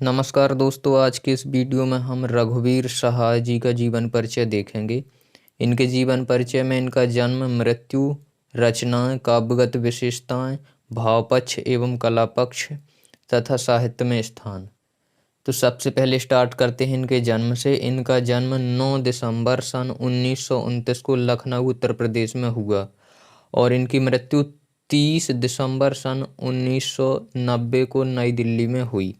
नमस्कार दोस्तों, आज के इस वीडियो में हम रघुवीर सहाय जी का जीवन परिचय देखेंगे। इनके जीवन परिचय में इनका जन्म, मृत्यु, रचनाएं, काव्यगत विशेषताएं, भावपक्ष एवं कला पक्ष तथा साहित्य में स्थान। तो सबसे पहले स्टार्ट करते हैं इनके जन्म से। इनका जन्म 9 दिसंबर सन 1929 को लखनऊ उत्तर प्रदेश में हुआ और इनकी मृत्यु 30 दिसंबर सन 1990 को नई दिल्ली में हुई।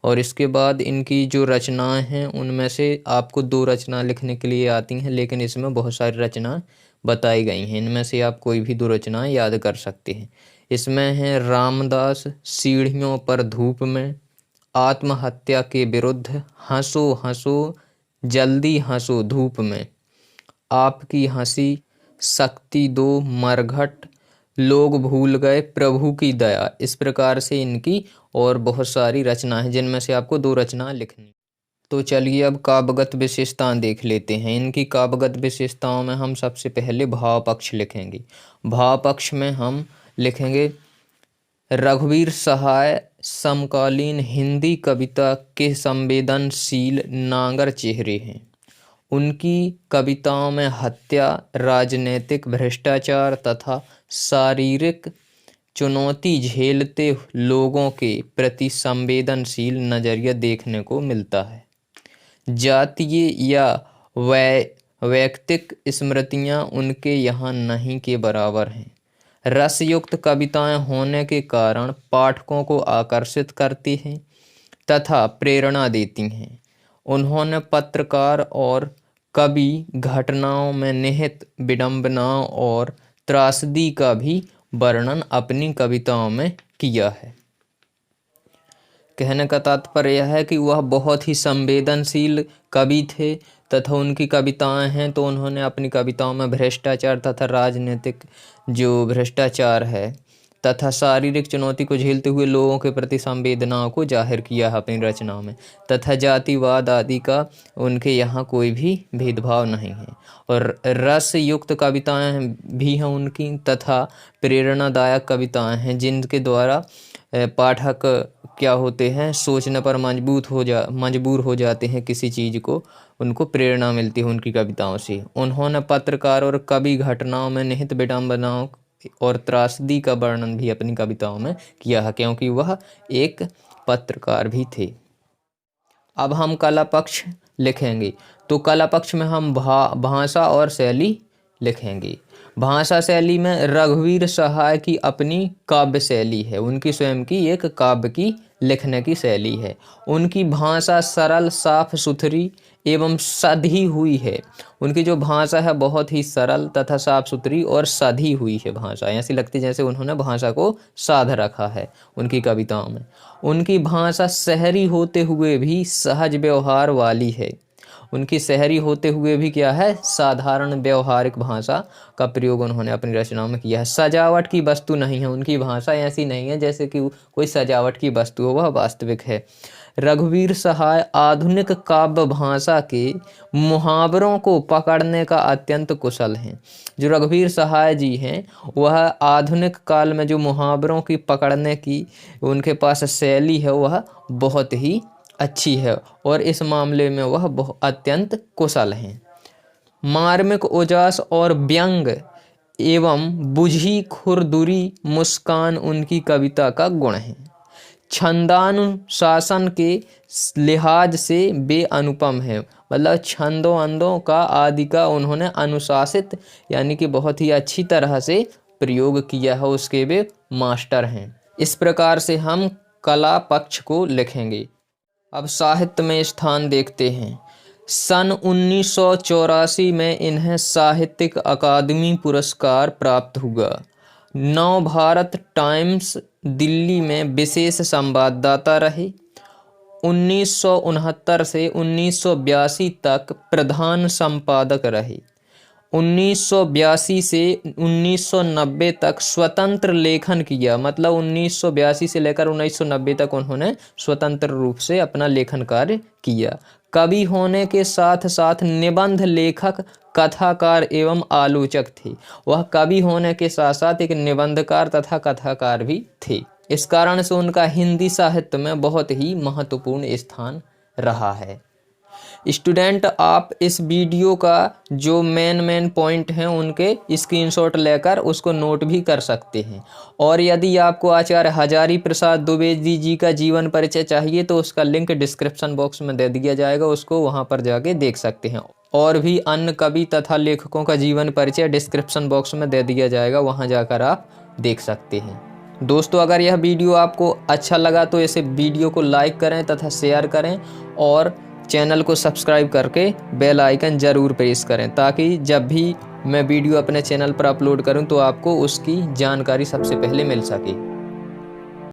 और इसके बाद इनकी जो रचनाएं हैं उनमें से आपको 2 रचना लिखने के लिए आती हैं, लेकिन इसमें बहुत सारी रचनाएं बताई गई हैं। इनमें से आप कोई भी 2 रचनाएं याद कर सकते हैं। इसमें हैं रामदास, सीढ़ियों पर धूप में, आत्महत्या के विरुद्ध, हंसो हंसो जल्दी हंसो धूप में, आपकी हंसी, शक्ति दो, मरघट, लोग भूल गए प्रभु की दया। इस प्रकार से इनकी और बहुत सारी रचना है, जिनमें से आपको 2 रचना लिखनी। तो चलिए अब काव्यगत विशेषताएं देख लेते हैं। इनकी काव्यगत विशेषताओं में हम सबसे पहले भाव पक्ष लिखेंगे। भाव पक्ष में हम लिखेंगे रघुवीर सहाय समकालीन हिंदी कविता के संवेदनशील नांगर चेहरे हैं। उनकी कविताओं में हत्या, राजनीतिक भ्रष्टाचार तथा शारीरिक चुनौती झेलते लोगों के प्रति संवेदनशील नजरिया देखने को मिलता है। जातीय या वैयक्तिक स्मृतियां उनके यहाँ नहीं के बराबर हैं। रसयुक्त कविताएं होने के कारण पाठकों को आकर्षित करती हैं तथा प्रेरणा देती हैं। उन्होंने पत्रकार और कवि घटनाओं में निहित विडंबनाओं और त्रासदी का भी वर्णन अपनी कविताओं में किया है। कहने का तात्पर्य यह है कि वह बहुत ही संवेदनशील कवि थे तथा उनकी कविताएं हैं तो उन्होंने अपनी कविताओं में भ्रष्टाचार तथा राजनीतिक जो भ्रष्टाचार है तथा शारीरिक चुनौती को झेलते हुए लोगों के प्रति संवेदनाओं को जाहिर किया है अपनी रचनाओं में, तथा जातिवाद आदि का उनके यहाँ कोई भी भेदभाव नहीं है। और रस युक्त कविताएं भी हैं उनकी तथा प्रेरणादायक कविताएं हैं, जिनके द्वारा पाठक क्या होते हैं, सोचने पर मजबूर हो जाते हैं किसी चीज़ को, उनको प्रेरणा मिलती है उनकी कविताओं से। उन्होंने पत्रकार और कवि घटनाओं में निहित विडंबनाओं और त्रासदी का वर्णन भी अपनी कविताओं में किया है, क्योंकि वह एक पत्रकार भी थे। अब हम कला पक्ष लिखेंगे। तो कला पक्ष में हम भाषा और शैली लिखेंगे। भाषा शैली में रघुवीर सहाय की अपनी काव्य शैली है, उनकी स्वयं की एक काव्य की लिखने की शैली है। उनकी भाषा सरल, साफ सुथरी एवं सधी हुई है। उनकी जो भाषा है बहुत ही सरल तथा साफ सुथरी और सधी हुई है। भाषा ऐसी लगती जैसे उन्होंने भाषा को साध रखा है उनकी कविताओं में। उनकी भाषा शहरी होते हुए भी सहज व्यवहार वाली है। उनकी शहरी होते हुए भी क्या है, साधारण व्यवहारिक भाषा का प्रयोग उन्होंने अपनी रचनाओं में किया है। सजावट की वस्तु नहीं है उनकी भाषा, ऐसी नहीं है जैसे कि कोई सजावट की वस्तु हो, वह वास्तविक है। रघुवीर सहाय आधुनिक काव्य भाषा के मुहावरों को पकड़ने का अत्यंत कुशल हैं। जो रघुवीर सहाय जी हैं वह आधुनिक काल में जो मुहावरों की पकड़ने की उनके पास शैली है वह बहुत ही अच्छी है और इस मामले में वह अत्यंत कुशल हैं। मार्मिक उजास और व्यंग एवं बुझी खुरदुरी मुस्कान उनकी कविता का गुण है। छंदानुशासन के लिहाज से वे अनुपम है, मतलब छंदों अंदों का आदि का उन्होंने अनुशासित यानी कि बहुत ही अच्छी तरह से प्रयोग किया है, उसके वे मास्टर हैं। इस प्रकार से हम कला पक्ष को लिखेंगे। अब साहित्य में स्थान देखते हैं। सन 1984 में इन्हें साहित्यिक अकादमी पुरस्कार प्राप्त हुआ। नव भारत टाइम्स दिल्ली में विशेष संवाददाता रहे। 1969 से 1982 तक प्रधान संपादक रहे। 1982 से 1990 तक स्वतंत्र लेखन किया, मतलब 1982 से लेकर 1990 तक उन्होंने स्वतंत्र रूप से अपना लेखन कार्य किया। कवि होने के साथ साथ निबंध लेखक, कथाकार एवं आलोचक थे। वह कवि होने के साथ साथ एक निबंधकार तथा कथाकार भी थे। इस कारण से उनका हिंदी साहित्य में बहुत ही महत्वपूर्ण स्थान रहा है। स्टूडेंट, आप इस वीडियो का जो मेन पॉइंट हैं उनके स्क्रीनशॉट लेकर उसको नोट भी कर सकते हैं। और यदि आपको आचार्य हजारी प्रसाद द्विवेदी जी का जीवन परिचय चाहिए तो उसका लिंक डिस्क्रिप्शन बॉक्स में दे दिया जाएगा, उसको वहां पर जाके देख सकते हैं। और भी अन्य कवि तथा लेखकों का जीवन परिचय डिस्क्रिप्शन बॉक्स में दे दिया जाएगा, वहां जाकर आप देख सकते हैं। दोस्तों, अगर यह वीडियो आपको अच्छा लगा तो इसे वीडियो को लाइक करें तथा शेयर करें और चैनल को सब्सक्राइब करके बेल आइकन ज़रूर प्रेस करें, ताकि जब भी मैं वीडियो अपने चैनल पर अपलोड करूं तो आपको उसकी जानकारी सबसे पहले मिल सके।